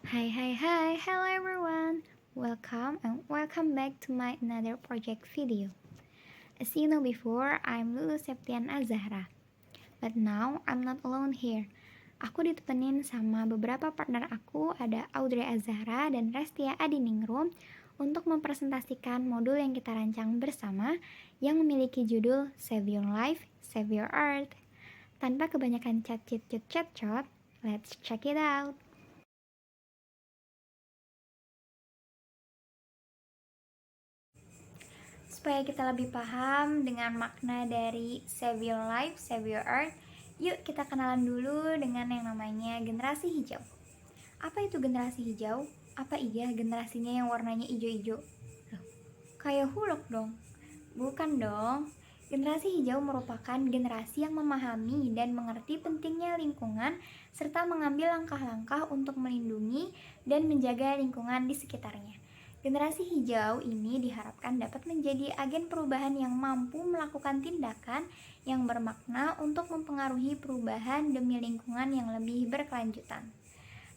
Hi, hello everyone. Welcome back to my another project video. As you know before, I'm Lulu Septian Azahra. But now I'm not alone here. Aku ditemenin sama beberapa partner aku, ada Audrey Azahra dan Restia Adiningrum untuk mempresentasikan modul yang kita rancang bersama yang memiliki judul Save Your Life, Save Your Earth. Tanpa kebanyakan chat, let's check it out. Supaya kita lebih paham dengan makna dari Save Your Life, Save Your Earth, yuk kita kenalan dulu dengan yang namanya generasi hijau. Apa itu generasi hijau? Apa iya generasinya yang warnanya hijau-hijau? Loh, kayak huluk dong. Bukan dong. Generasi hijau merupakan generasi yang memahami dan mengerti pentingnya lingkungan serta mengambil langkah-langkah untuk melindungi dan menjaga lingkungan di sekitarnya. Generasi hijau ini diharapkan dapat menjadi agen perubahan yang mampu melakukan tindakan yang bermakna untuk mempengaruhi perubahan demi lingkungan yang lebih berkelanjutan.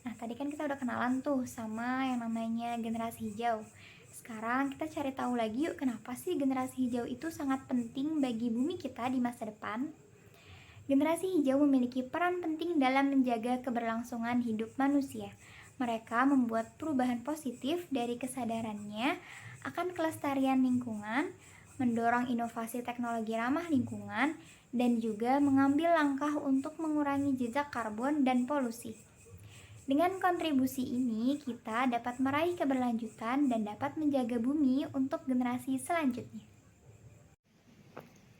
Nah, tadi kan kita udah kenalan tuh sama yang namanya generasi hijau. Sekarang kita cari tahu lagi yuk kenapa sih generasi hijau itu sangat penting bagi bumi kita di masa depan. Generasi hijau memiliki peran penting dalam menjaga keberlangsungan hidup manusia. Mereka membuat perubahan positif dari kesadarannya akan kelestarian lingkungan, mendorong inovasi teknologi ramah lingkungan, dan juga mengambil langkah untuk mengurangi jejak karbon dan polusi. Dengan kontribusi ini, kita dapat meraih keberlanjutan dan dapat menjaga bumi untuk generasi selanjutnya.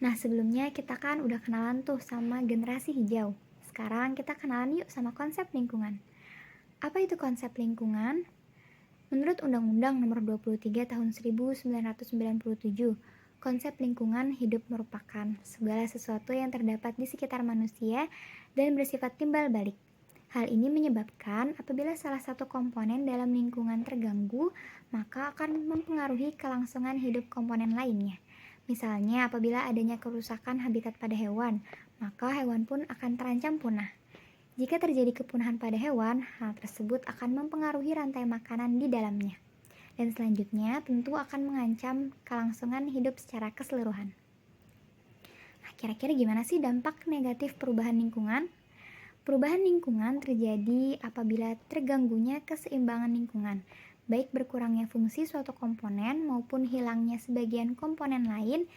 Nah, sebelumnya kita kan udah kenalan tuh sama generasi hijau. Sekarang kita kenalan yuk sama konsep lingkungan. Apa itu konsep lingkungan? Menurut Undang-Undang Nomor 23 Tahun 1997, konsep lingkungan hidup merupakan segala sesuatu yang terdapat di sekitar manusia dan bersifat timbal balik. Hal ini menyebabkan apabila salah satu komponen dalam lingkungan terganggu, maka akan mempengaruhi kelangsungan hidup komponen lainnya. Misalnya, apabila adanya kerusakan habitat pada hewan, maka hewan pun akan terancam punah. Jika terjadi kepunahan pada hewan, hal tersebut akan mempengaruhi rantai makanan di dalamnya. Dan selanjutnya tentu akan mengancam kelangsungan hidup secara keseluruhan. Nah, kira-kira gimana sih dampak negatif perubahan lingkungan? Perubahan lingkungan terjadi apabila terganggunya keseimbangan lingkungan, baik berkurangnya fungsi suatu komponen maupun hilangnya sebagian komponen lain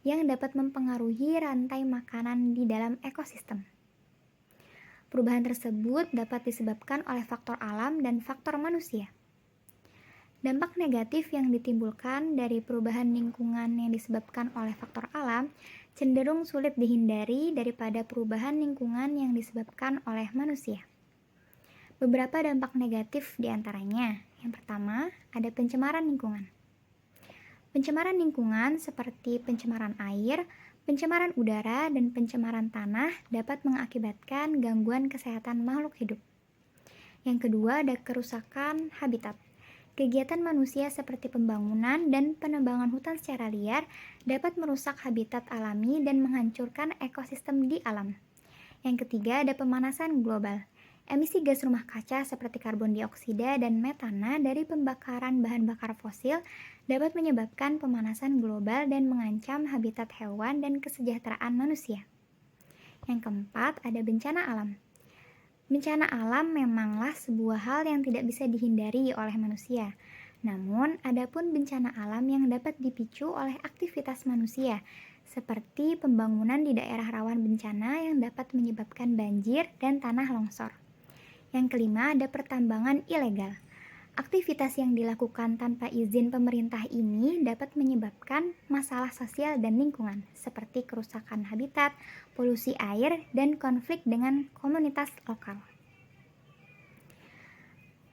yang dapat mempengaruhi rantai makanan di dalam ekosistem. Perubahan tersebut dapat disebabkan oleh faktor alam dan faktor manusia. Dampak negatif yang ditimbulkan dari perubahan lingkungan yang disebabkan oleh faktor alam cenderung sulit dihindari daripada perubahan lingkungan yang disebabkan oleh manusia. Beberapa dampak negatif diantaranya, yang pertama ada pencemaran lingkungan. Pencemaran lingkungan seperti pencemaran air, pencemaran udara, dan pencemaran tanah dapat mengakibatkan gangguan kesehatan makhluk hidup. Yang kedua ada kerusakan habitat. Kegiatan manusia seperti pembangunan dan penebangan hutan secara liar dapat merusak habitat alami dan menghancurkan ekosistem di alam. Yang ketiga ada pemanasan global. Emisi gas rumah kaca seperti karbon dioksida dan metana dari pembakaran bahan bakar fosil dapat menyebabkan pemanasan global dan mengancam habitat hewan dan kesejahteraan manusia. Yang keempat, ada bencana alam. Bencana alam memanglah sebuah hal yang tidak bisa dihindari oleh manusia. Namun, ada pun bencana alam yang dapat dipicu oleh aktivitas manusia, seperti pembangunan di daerah rawan bencana yang dapat menyebabkan banjir dan tanah longsor. Yang kelima, ada pertambangan ilegal. Aktivitas yang dilakukan tanpa izin pemerintah ini dapat menyebabkan masalah sosial dan lingkungan, seperti kerusakan habitat, polusi air, dan konflik dengan komunitas lokal.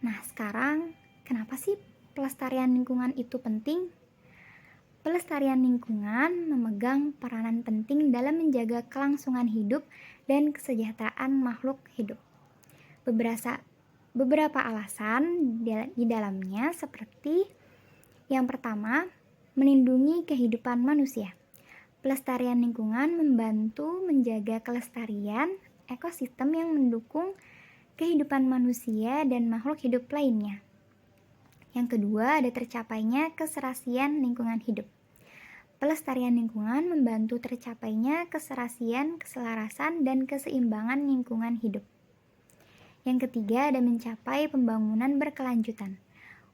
Nah, sekarang kenapa sih pelestarian lingkungan itu penting? Pelestarian lingkungan memegang peranan penting dalam menjaga kelangsungan hidup dan kesejahteraan makhluk hidup. Beberapa alasan di dalamnya seperti yang pertama, melindungi kehidupan manusia. Pelestarian lingkungan membantu menjaga kelestarian ekosistem yang mendukung kehidupan manusia dan makhluk hidup lainnya. Yang kedua, ada tercapainya keserasian lingkungan hidup. Pelestarian lingkungan membantu tercapainya keserasian, keselarasan, dan keseimbangan lingkungan hidup. Yang ketiga, ada mencapai pembangunan berkelanjutan.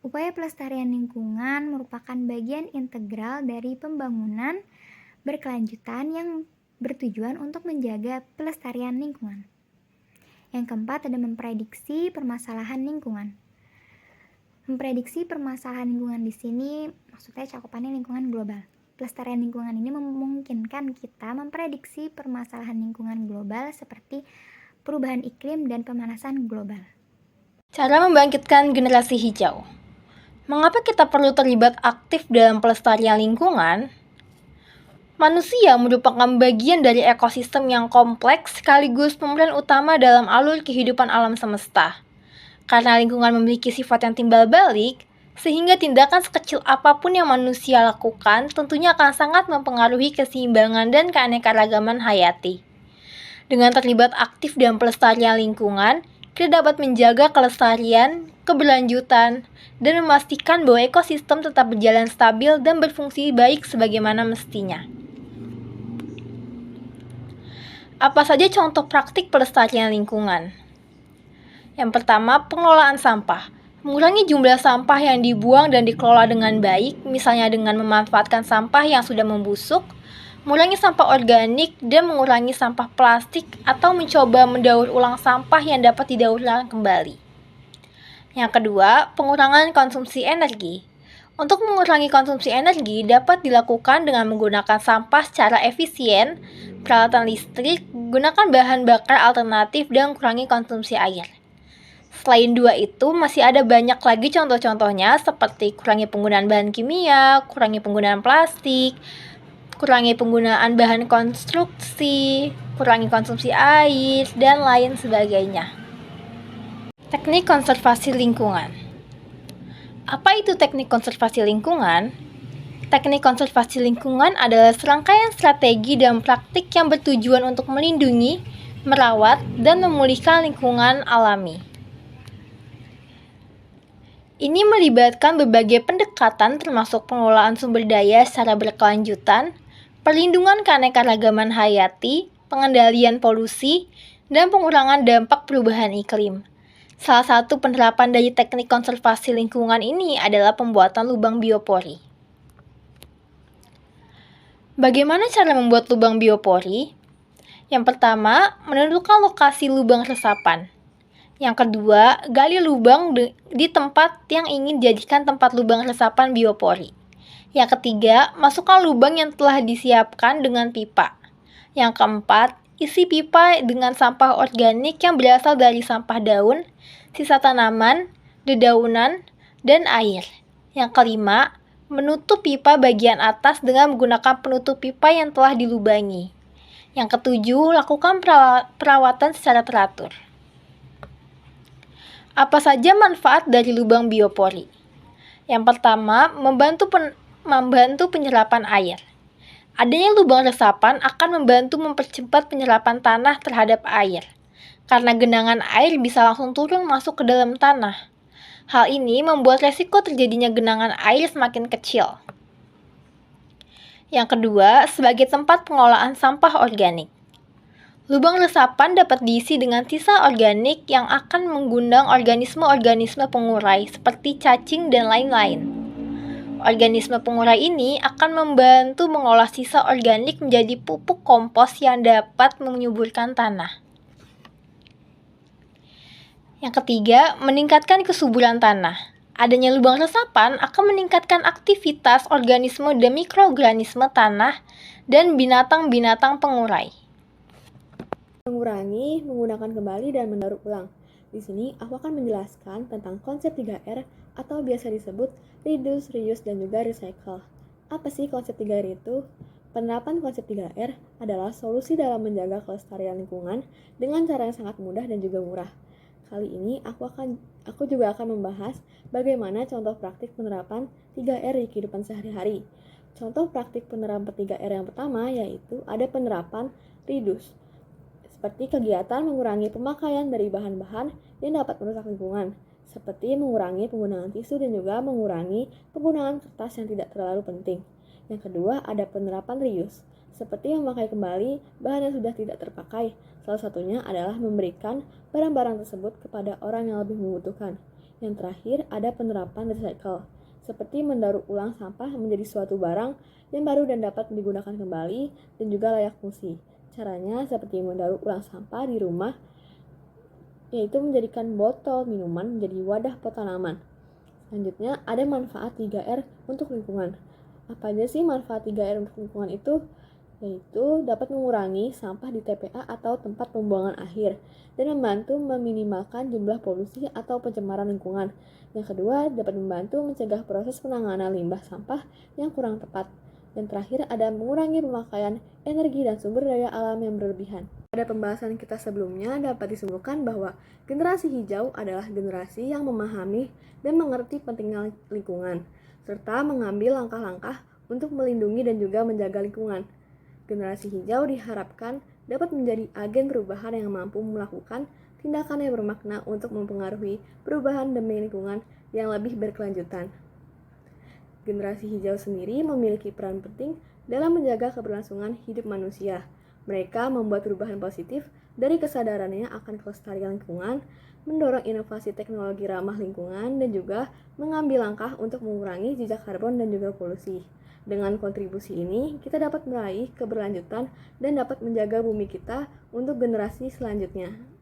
Upaya pelestarian lingkungan merupakan bagian integral dari pembangunan berkelanjutan yang bertujuan untuk menjaga pelestarian lingkungan. Yang keempat, ada memprediksi permasalahan lingkungan. Memprediksi permasalahan lingkungan di sini maksudnya cakupannya lingkungan global. Pelestarian lingkungan ini memungkinkan kita memprediksi permasalahan lingkungan global seperti perubahan iklim dan pemanasan global. Cara membangkitkan generasi hijau. Mengapa kita perlu terlibat aktif dalam pelestarian lingkungan? Manusia merupakan bagian dari ekosistem yang kompleks sekaligus pemeran utama dalam alur kehidupan alam semesta. Karena lingkungan memiliki sifat yang timbal balik, sehingga tindakan sekecil apapun yang manusia lakukan tentunya akan sangat mempengaruhi keseimbangan dan keanekaragaman hayati. Dengan terlibat aktif dalam pelestarian lingkungan, kita dapat menjaga kelestarian, keberlanjutan, dan memastikan bahwa ekosistem tetap berjalan stabil dan berfungsi baik sebagaimana mestinya. Apa saja contoh praktik pelestarian lingkungan? Yang pertama, pengelolaan sampah. Mengurangi jumlah sampah yang dibuang dan dikelola dengan baik, misalnya dengan memanfaatkan sampah yang sudah membusuk, mengurangi sampah organik, dan mengurangi sampah plastik atau mencoba mendaur ulang sampah yang dapat didaur ulang kembali. Yang kedua, pengurangan konsumsi energi. Untuk mengurangi konsumsi energi dapat dilakukan dengan menggunakan sampah secara efisien, peralatan listrik, gunakan bahan bakar alternatif, dan kurangi konsumsi air. Selain dua itu, masih ada banyak lagi contoh-contohnya seperti kurangi penggunaan bahan kimia, kurangi penggunaan plastik, kurangi penggunaan bahan konstruksi, kurangi konsumsi air, dan lain sebagainya. Teknik konservasi lingkungan. Apa itu teknik konservasi lingkungan? Teknik konservasi lingkungan adalah serangkaian strategi dan praktik yang bertujuan untuk melindungi, merawat, dan memulihkan lingkungan alami. Ini melibatkan berbagai pendekatan termasuk pengelolaan sumber daya secara berkelanjutan, perlindungan keanekaragaman hayati, pengendalian polusi, dan pengurangan dampak perubahan iklim. Salah satu penerapan dari teknik konservasi lingkungan ini adalah pembuatan lubang biopori. Bagaimana cara membuat lubang biopori? Yang pertama, menentukan lokasi lubang resapan. Yang kedua, gali lubang di tempat yang ingin dijadikan tempat lubang resapan biopori. Yang ketiga, masukkan lubang yang telah disiapkan dengan pipa. Yang keempat, isi pipa dengan sampah organik yang berasal dari sampah daun, sisa tanaman, dedaunan, dan air. Yang kelima, menutup pipa bagian atas dengan menggunakan penutup pipa yang telah dilubangi. Yang ketujuh, lakukan perawatan secara teratur. Apa saja manfaat dari lubang biopori? Yang pertama, membantu penyerapan air. Adanya lubang resapan akan membantu mempercepat penyerapan tanah terhadap air, karena genangan air bisa langsung turun masuk ke dalam tanah. Hal ini membuat resiko terjadinya genangan air semakin kecil. Yang kedua, sebagai tempat pengolahan sampah organik. Lubang resapan dapat diisi dengan sisa organik yang akan mengundang organisme-organisme pengurai seperti cacing dan lain-lain. Organisme pengurai ini akan membantu mengolah sisa organik menjadi pupuk kompos yang dapat menyuburkan tanah. Yang ketiga, meningkatkan kesuburan tanah. Adanya lubang resapan akan meningkatkan aktivitas organisme dan mikroorganisme tanah dan binatang-binatang pengurai. Mengurangi, menggunakan kembali, dan mendaur ulang. Di sini aku akan menjelaskan tentang konsep 3R atau biasa disebut reduce, reuse, dan juga recycle. Apa sih konsep 3R itu? Penerapan konsep 3R adalah solusi dalam menjaga kelestarian lingkungan dengan cara yang sangat mudah dan juga murah. Kali ini aku juga akan membahas bagaimana contoh praktik penerapan 3R di kehidupan sehari-hari. Contoh praktik penerapan 3R yang pertama yaitu ada penerapan reduce, seperti kegiatan mengurangi pemakaian dari bahan-bahan yang dapat merusak lingkungan, seperti mengurangi penggunaan tisu dan juga mengurangi penggunaan kertas yang tidak terlalu penting. Yang kedua, ada penerapan reuse, seperti memakai kembali bahan yang sudah tidak terpakai. Salah satunya adalah memberikan barang-barang tersebut kepada orang yang lebih membutuhkan. Yang terakhir, ada penerapan recycle, seperti mendaur ulang sampah menjadi suatu barang yang baru dan dapat digunakan kembali dan juga layak fungsi. Caranya seperti mendaur ulang sampah di rumah, yaitu menjadikan botol minuman menjadi wadah pot tanaman. Selanjutnya, ada manfaat 3R untuk lingkungan. Apa aja sih manfaat 3R untuk lingkungan itu? Yaitu dapat mengurangi sampah di TPA atau tempat pembuangan akhir dan membantu meminimalkan jumlah polusi atau pencemaran lingkungan. Yang kedua, dapat membantu mencegah proses penanganan limbah sampah yang kurang tepat. Dan terakhir, ada mengurangi pemakaian energi dan sumber daya alam yang berlebihan. Pada pembahasan kita sebelumnya dapat disimpulkan bahwa generasi hijau adalah generasi yang memahami dan mengerti pentingnya lingkungan, serta mengambil langkah-langkah untuk melindungi dan juga menjaga lingkungan. Generasi hijau diharapkan dapat menjadi agen perubahan yang mampu melakukan tindakan yang bermakna untuk mempengaruhi perubahan demi lingkungan yang lebih berkelanjutan. Generasi hijau sendiri memiliki peran penting dalam menjaga keberlangsungan hidup manusia. Mereka membuat perubahan positif dari kesadarannya akan kelestarian lingkungan, mendorong inovasi teknologi ramah lingkungan, dan juga mengambil langkah untuk mengurangi jejak karbon dan juga polusi. Dengan kontribusi ini, kita dapat meraih keberlanjutan dan dapat menjaga bumi kita untuk generasi selanjutnya.